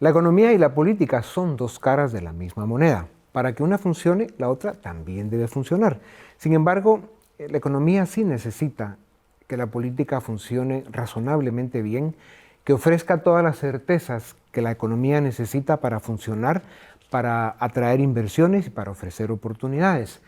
La economía y la política son dos caras de la misma moneda. Para que una funcione, la otra también debe funcionar. Sin embargo, la economía sí necesita que la política funcione razonablemente bien, que ofrezca todas las certezas que la economía necesita para funcionar, para atraer inversiones y para ofrecer oportunidades.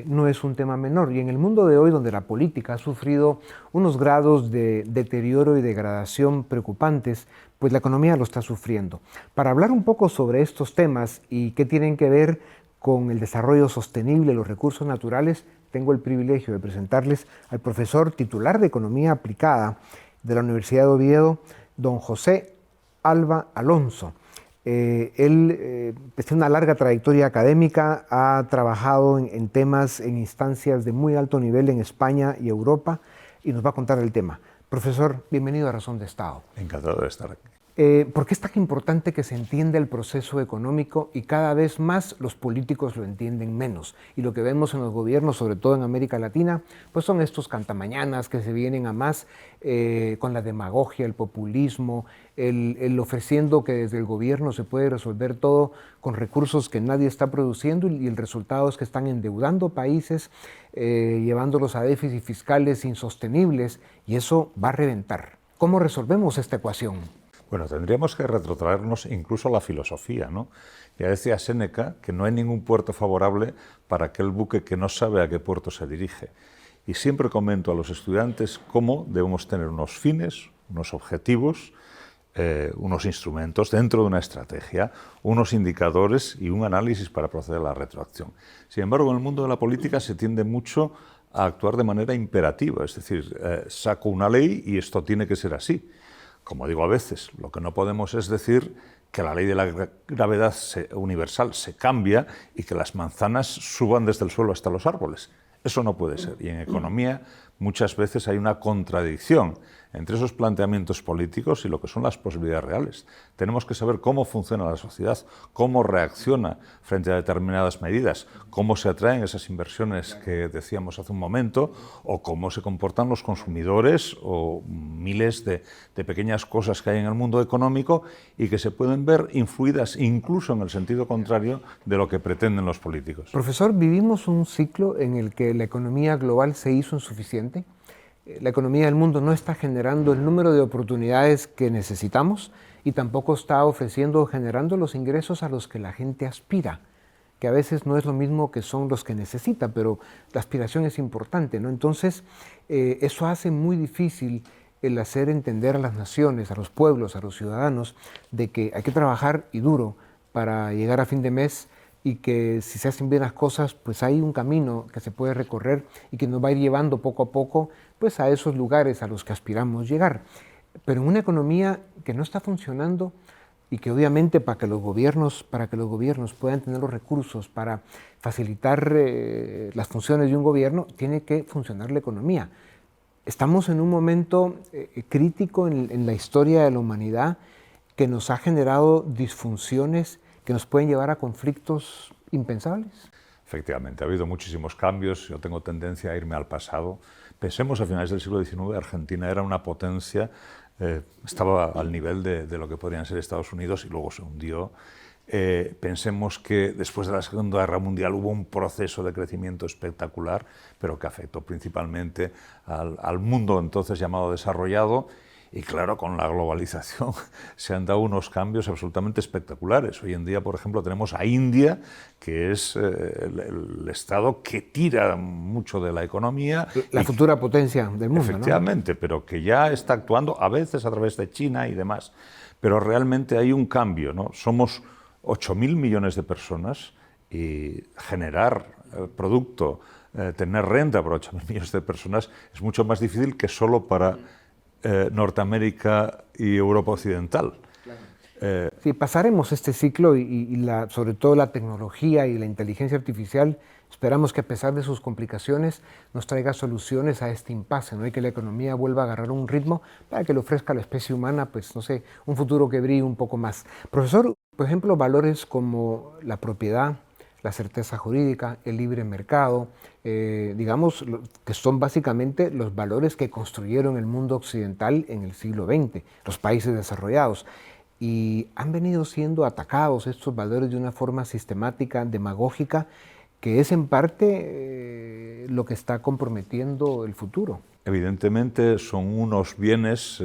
No es un tema menor. Y en el mundo de hoy, donde la política ha sufrido unos grados de deterioro y degradación preocupantes, pues la economía lo está sufriendo. Para hablar un poco sobre estos temas y qué tienen que ver con el desarrollo sostenible de los recursos naturales, tengo el privilegio de presentarles al profesor titular de Economía Aplicada de la Universidad de Oviedo, don José Alba Alonso. Él tiene una larga trayectoria académica, ha trabajado en temas, en instancias de muy alto nivel en España y Europa, y nos va a contar el tema. Profesor, bienvenido a Razón de Estado. Encantado de estar aquí. ¿Por qué es tan importante que se entienda el proceso económico y cada vez más los políticos lo entienden menos? Y lo que vemos en los gobiernos, sobre todo en América Latina, pues son estos cantamañanas que se vienen a más con la demagogia, el populismo, el ofreciendo que desde el gobierno se puede resolver todo con recursos que nadie está produciendo y el resultado es que están endeudando países, llevándolos a déficits fiscales insostenibles y eso va a reventar. ¿Cómo resolvemos esta ecuación? Bueno, tendríamos que retrotraernos incluso a la filosofía, ¿no? Ya decía Séneca que no hay ningún puerto favorable para aquel buque que no sabe a qué puerto se dirige. Y siempre comento a los estudiantes cómo debemos tener unos fines, unos objetivos, unos instrumentos dentro de una estrategia, unos indicadores y un análisis para proceder a la retroacción. Sin embargo, en el mundo de la política se tiende mucho a actuar de manera imperativa, es decir, saco una ley y esto tiene que ser así. Como digo a veces, lo que no podemos es decir que la ley de la gravedad universal se cambia y que las manzanas suban desde el suelo hasta los árboles. Eso no puede ser. Y en economía muchas veces hay una contradicción entre esos planteamientos políticos y lo que son las posibilidades reales. Tenemos que saber cómo funciona la sociedad, cómo reacciona frente a determinadas medidas, cómo se atraen esas inversiones que decíamos hace un momento, o cómo se comportan los consumidores, o miles de pequeñas cosas que hay en el mundo económico y que se pueden ver influidas incluso en el sentido contrario de lo que pretenden los políticos. Profesor, ¿vivimos un ciclo en el que la economía global se hizo insuficiente? La economía del mundo no está generando el número de oportunidades que necesitamos y tampoco está ofreciendo o generando los ingresos a los que la gente aspira, que a veces no es lo mismo que son los que necesita, pero la aspiración es importante, ¿no? Entonces, eso hace muy difícil el hacer entender a las naciones, a los pueblos, a los ciudadanos, de que hay que trabajar y duro para llegar a fin de mes y que si se hacen bien las cosas, pues hay un camino que se puede recorrer y que nos va a ir llevando poco a poco pues a esos lugares a los que aspiramos llegar. Pero en una economía que no está funcionando y que obviamente para que los gobiernos puedan tener los recursos para facilitar las funciones de un gobierno, tiene que funcionar la economía. Estamos en un momento crítico en la historia de la humanidad que nos ha generado disfunciones que nos pueden llevar a conflictos impensables. Efectivamente, ha habido muchísimos cambios. Yo tengo tendencia a irme al pasado. Pensemos, a finales del siglo XIX, Argentina era una potencia, estaba al nivel de lo que podrían ser Estados Unidos y luego se hundió. Pensemos que después de la Segunda Guerra Mundial hubo un proceso de crecimiento espectacular, pero que afectó principalmente al mundo entonces llamado desarrollado. Y claro, con la globalización se han dado unos cambios absolutamente espectaculares. Hoy en día, por ejemplo, tenemos a India, que es el estado que tira mucho de la economía. La futura potencia del mundo, efectivamente, ¿no? Pero que ya está actuando a veces a través de China y demás. Pero realmente hay un cambio, ¿no? Somos 8.000 millones de personas y generar producto, tener renta para 8.000 millones de personas es mucho más difícil que solo para Norteamérica y Europa Occidental. Claro. Sí, pasaremos este ciclo y sobre todo la tecnología y la inteligencia artificial, esperamos que a pesar de sus complicaciones nos traiga soluciones a este impasse, ¿no? Y que la economía vuelva a agarrar un ritmo para que le ofrezca a la especie humana, pues no sé, un futuro que brille un poco más. Profesor, por ejemplo, valores como la propiedad, la certeza jurídica, el libre mercado, digamos, que son básicamente los valores que construyeron el mundo occidental en el siglo XX, los países desarrollados. y han venido siendo atacados estos valores de una forma sistemática, demagógica, que es en parte lo que está comprometiendo el futuro. Evidentemente son unos bienes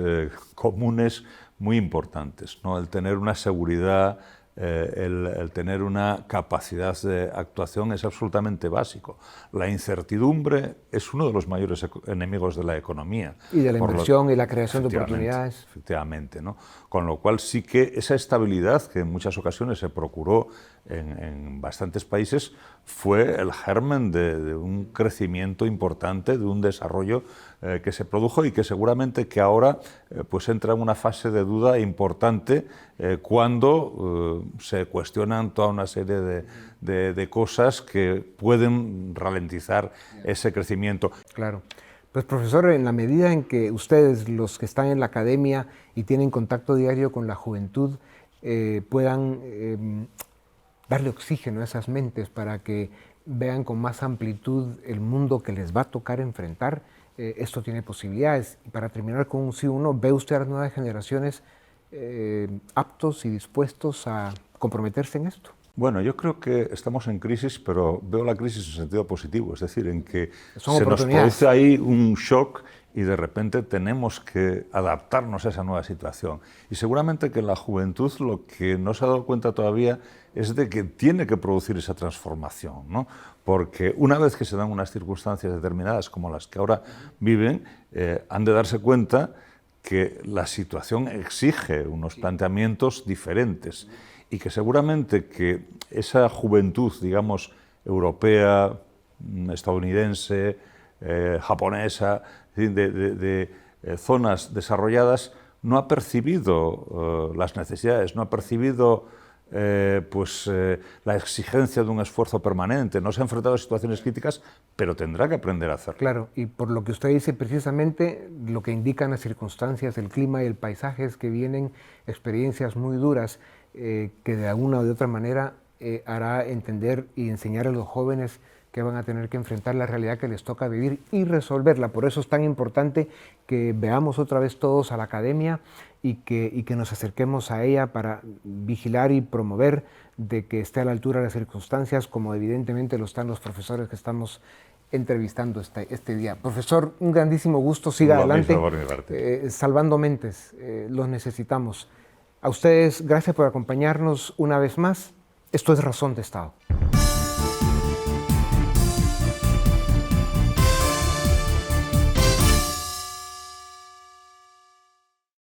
comunes muy importantes, ¿no? El tener una seguridad, el tener una capacidad de actuación es absolutamente básico. La incertidumbre es uno de los mayores enemigos de la economía. Y de la inversión y la creación de oportunidades. Efectivamente, ¿no? Con lo cual sí que esa estabilidad que en muchas ocasiones se procuró en bastantes países fue el germen de un crecimiento importante, de un desarrollo que se produjo y que seguramente que ahora pues entra en una fase de duda importante cuando se cuestionan toda una serie de cosas que pueden ralentizar ese crecimiento. Claro. Pues profesor, en la medida en que ustedes, los que están en la academia y tienen contacto diario con la juventud, puedan darle oxígeno a esas mentes para que vean con más amplitud el mundo que les va a tocar enfrentar, esto tiene posibilidades. Y para terminar con un sí o no, ¿ve usted a las nuevas generaciones aptos y dispuestos a comprometerse en esto? Bueno, yo creo que estamos en crisis, pero veo la crisis en sentido positivo, es decir, en que Son se nos oportunidades. produce ahí un shock y de repente tenemos que adaptarnos a esa nueva situación. Y seguramente que la juventud lo que no se ha dado cuenta todavía es de que tiene que producir esa transformación, ¿no? Porque una vez que se dan unas circunstancias determinadas como las que ahora viven, han de darse cuenta que la situación exige unos planteamientos diferentes y que seguramente que esa juventud, digamos, europea, estadounidense, japonesa, de zonas desarrolladas, no ha percibido las necesidades, no ha percibido la exigencia de un esfuerzo permanente, no se ha enfrentado a situaciones críticas, pero tendrá que aprender a hacerlo. Claro, y por lo que usted dice precisamente, lo que indican las circunstancias, el clima y el paisaje es que vienen experiencias muy duras que de alguna o de otra manera hará entender y enseñar a los jóvenes que van a tener que enfrentar la realidad que les toca vivir y resolverla. Por eso es tan importante que veamos otra vez todos a la academia y que nos acerquemos a ella para vigilar y promover de que esté a la altura de las circunstancias, como evidentemente lo están los profesores que estamos entrevistando este día. Profesor, un grandísimo gusto, siga adelante, salvando mentes, los necesitamos. A ustedes, gracias por acompañarnos una vez más. Esto es Razón de Estado.